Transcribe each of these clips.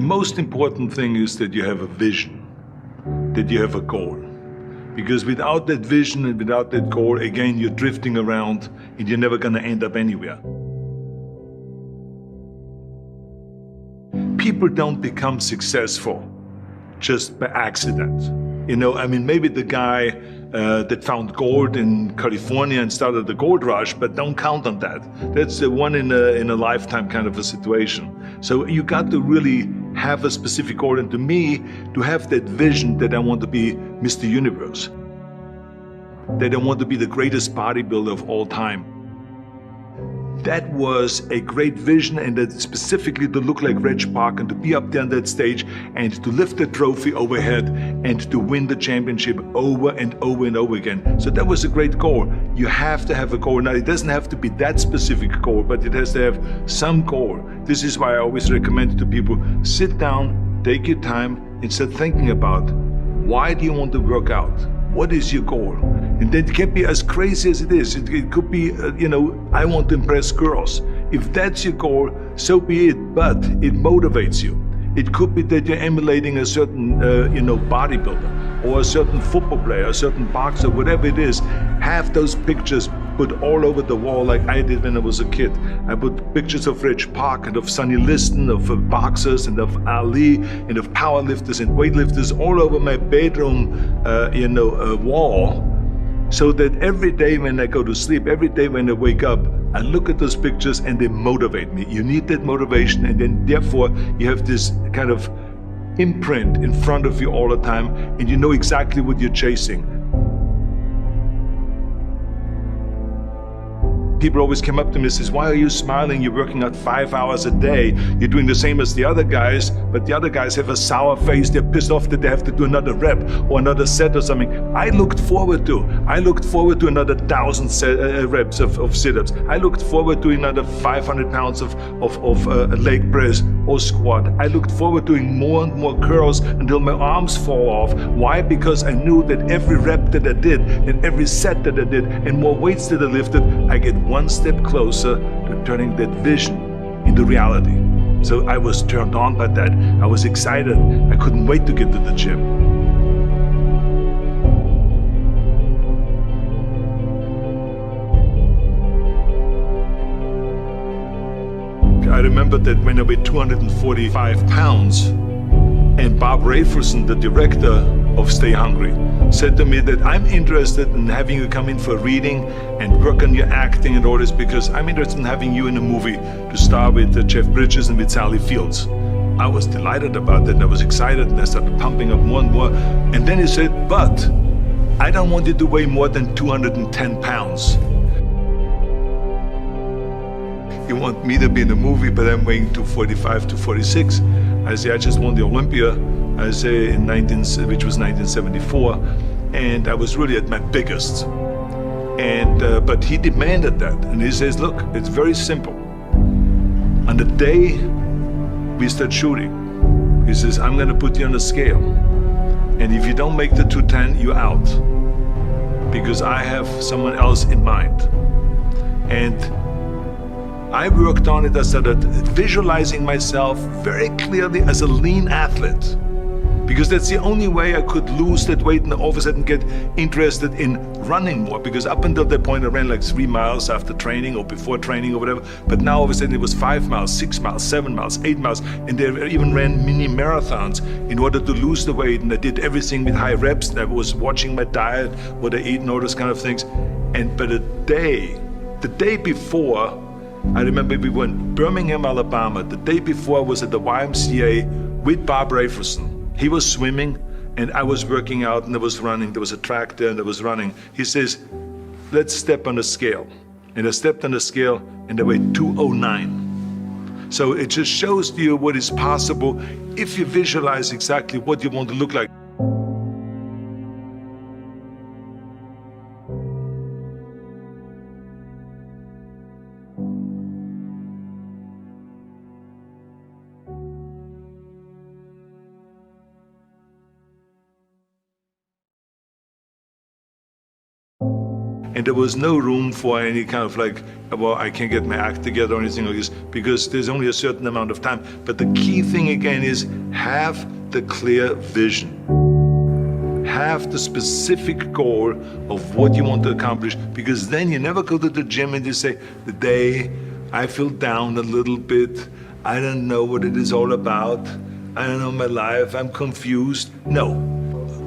most important thing is that you have a vision, that you have a goal. Because without that vision and without that goal, again, you're drifting around and you're never gonna end up anywhere. People don't become successful just by accident. You know, I mean, maybe the guy that found gold in California and started the gold rush, but don't count on that. That's the one in a lifetime kind of a situation. So you got to really have a specific goal. And to me, to have that vision that I want to be Mr. Universe, that I want to be the greatest bodybuilder of all time. That was a great vision, and that specifically to look like Reg Park and to be up there on that stage and to lift the trophy overhead and to win the championship over and over and over again. So that was a great goal. You have to have a goal. Now, it doesn't have to be that specific goal, but it has to have some goal. This is why I always recommend to people, sit down, take your time, and start thinking about, why do you want to work out? What is your goal? And that can be as crazy as it is. It could be, I want to impress girls. If that's your goal, so be it, but it motivates you. It could be that you're emulating a certain, bodybuilder or a certain football player, a certain boxer, whatever it is. Have those pictures put all over the wall like I did when I was a kid. I put pictures of Reg Park and of Sonny Liston, of boxers and of Ali and of powerlifters and weightlifters all over my bedroom, wall. So that every day when I go to sleep, every day when I wake up, I look at those pictures and they motivate me. You need that motivation, and then therefore you have this kind of imprint in front of you all the time, and you know exactly what you're chasing. People always come up to me and says, why are you smiling? You're working out 5 hours a day. You're doing the same as the other guys, but the other guys have a sour face. They're pissed off that they have to do another rep or another set or something. I looked forward to another 1,000 reps of sit-ups. I looked forward to another 500 pounds of leg press or squat. I looked forward to doing more and more curls until my arms fall off. Why? Because I knew that every rep that I did and every set that I did and more weights that I lifted, I get one step closer to turning that vision into reality. So I was turned on by that. I was excited. I couldn't wait to get to the gym. I remember that when I weighed 245 pounds, and Bob Raferson, the director of Stay Hungry, said to me that I'm interested in having you come in for a reading and work on your acting and all this, because I'm interested in having you in a movie to star with Jeff Bridges and with Sally Fields. I was delighted about that, and I was excited, and I started pumping up more and more. And then he said, but I don't want you to weigh more than 210 pounds. You want me to be in a movie, but I'm weighing 245, 246. I say, I just won the Olympia, I say, which was 1974, and I was really at my biggest. And but he demanded that, and he says, look, it's very simple. On the day we start shooting, he says, I'm gonna put you on a scale, and if you don't make the 210, you're out, because I have someone else in mind. And I worked on it. I started visualizing myself very clearly as a lean athlete, because that's the only way I could lose that weight and all of a sudden get interested in running more. Because up until that point I ran like 3 miles after training or before training or whatever, but now all of a sudden it was 5 miles, 6 miles, 7 miles, 8 miles, and they even ran mini marathons in order to lose the weight. And I did everything with high reps, and I was watching my diet, what I eat and all those kind of things. And but the day before, I remember we were in Birmingham, Alabama. The day before I was at the YMCA with Bob Raferson. He was swimming and I was working out, and I was running. There was a track there and I was running. He says, let's step on the scale. And I stepped on the scale and I weighed 209. So it just shows to you what is possible if you visualize exactly what you want to look like. And there was no room for any kind of like, well, I can't get my act together or anything like this, because there's only a certain amount of time. But the key thing again is have the clear vision. Have the specific goal of what you want to accomplish, because then you never go to the gym and you say, the day I feel down a little bit, I don't know what it is all about, I don't know my life, I'm confused. No,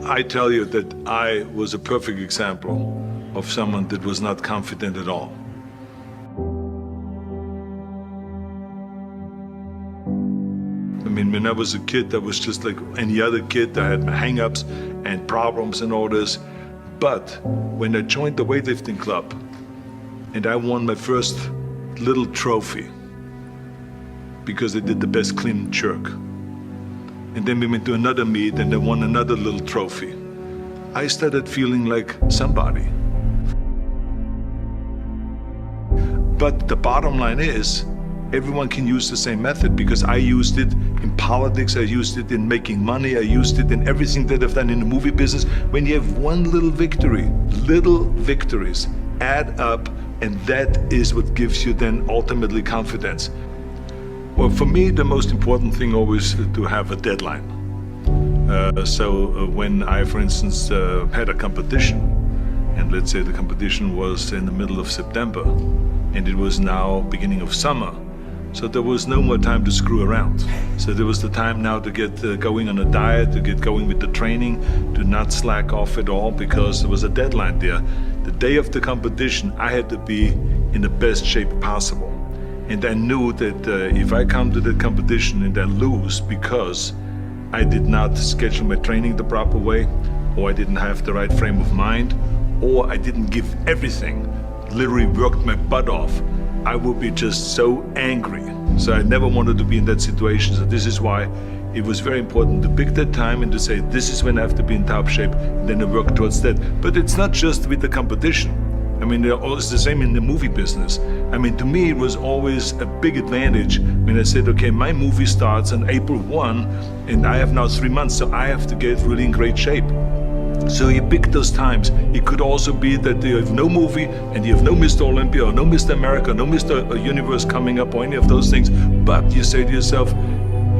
I tell you that I was a perfect example of someone that was not confident at all. I mean, when I was a kid, I was just like any other kid. I had my hang-ups and problems and all this. But when I joined the weightlifting club and I won my first little trophy because I did the best clean and jerk, and then we went to another meet and I won another little trophy, I started feeling like somebody. But the bottom line is, everyone can use the same method, because I used it in politics, I used it in making money, I used it in everything that I've done in the movie business. When you have one little victory, little victories add up, and that is what gives you then ultimately confidence. Well, for me, the most important thing always to have a deadline. So when I, for instance, had a competition, and let's say the competition was in the middle of September, and it was now beginning of summer, so there was no more time to screw around. So there was the time now to get going on a diet, to get going with the training, to not slack off at all, because there was a deadline there. The day of the competition, I had to be in the best shape possible. And I knew that if I come to the competition and I lose because I did not schedule my training the proper way, or I didn't have the right frame of mind, or I didn't give everything, literally worked my butt off, I would be just so angry. So I never wanted to be in that situation. So this is why it was very important to pick that time and to say, this is when I have to be in top shape, and then I work towards that. But it's not just with the competition. I mean, it's the same in the movie business. I mean, to me, it was always a big advantage when I said, okay, my movie starts on April 1, and I have now 3 months, so I have to get really in great shape. So you pick those times. It could also be that you have no movie and you have no Mr. Olympia or no Mr. America, no Mr. Universe coming up or any of those things. But you say to yourself,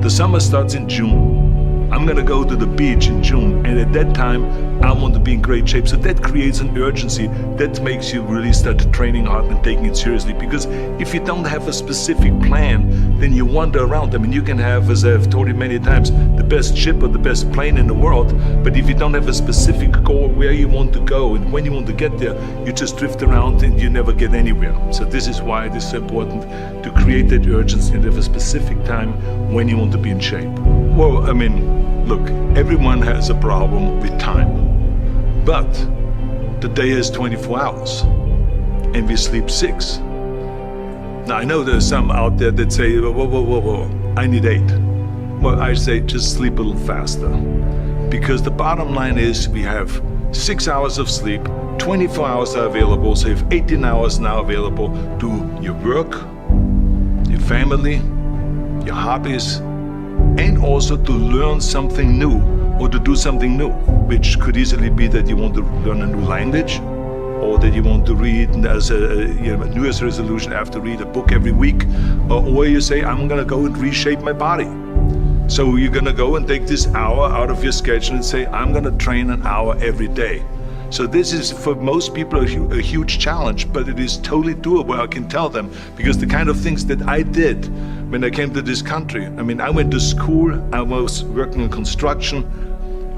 the summer starts in June. I'm gonna go to the beach in June, and at that time I want to be in great shape. So that creates an urgency that makes you really start training hard and taking it seriously. Because if you don't have a specific plan, then you wander around. I mean, you can have, as I've told you many times, the best ship or the best plane in the world, but if you don't have a specific goal where you want to go and when you want to get there, you just drift around and you never get anywhere. So this is why it is so important to create that urgency and have a specific time when you want to be in shape. Well, I mean, look, everyone has a problem with time, but the day has 24 hours and we sleep 6. Now, I know there's some out there that say, whoa, I need 8. Well, I say just sleep a little faster, because the bottom line is we have 6 hours of sleep, 24 hours are available, so you have 18 hours now available to your work, your family, your hobbies, and also to learn something new or to do something new, which could easily be that you want to learn a new language, or that you want to read as a New Year's resolution, I have to read a book every week, or you say, I'm gonna go and reshape my body. So you're gonna go and take this hour out of your schedule and say, I'm gonna train an hour every day. So this is, for most people, a huge challenge, but it is totally doable, I can tell them, because the kind of things that I did when I came to this country, I mean, I went to school, I was working in construction,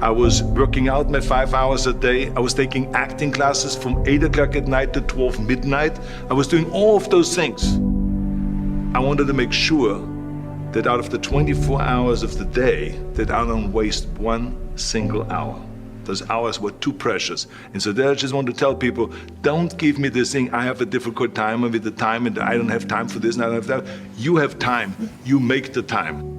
I was working out my 5 hours a day, I was taking acting classes from 8 o'clock at night to 12 midnight, I was doing all of those things. I wanted to make sure that out of the 24 hours of the day, that I don't waste one single hour. Those hours were too precious. And so there I just want to tell people, don't give me this thing, I have a difficult time with the time and I don't have time for this and I don't have that. You have time, you make the time.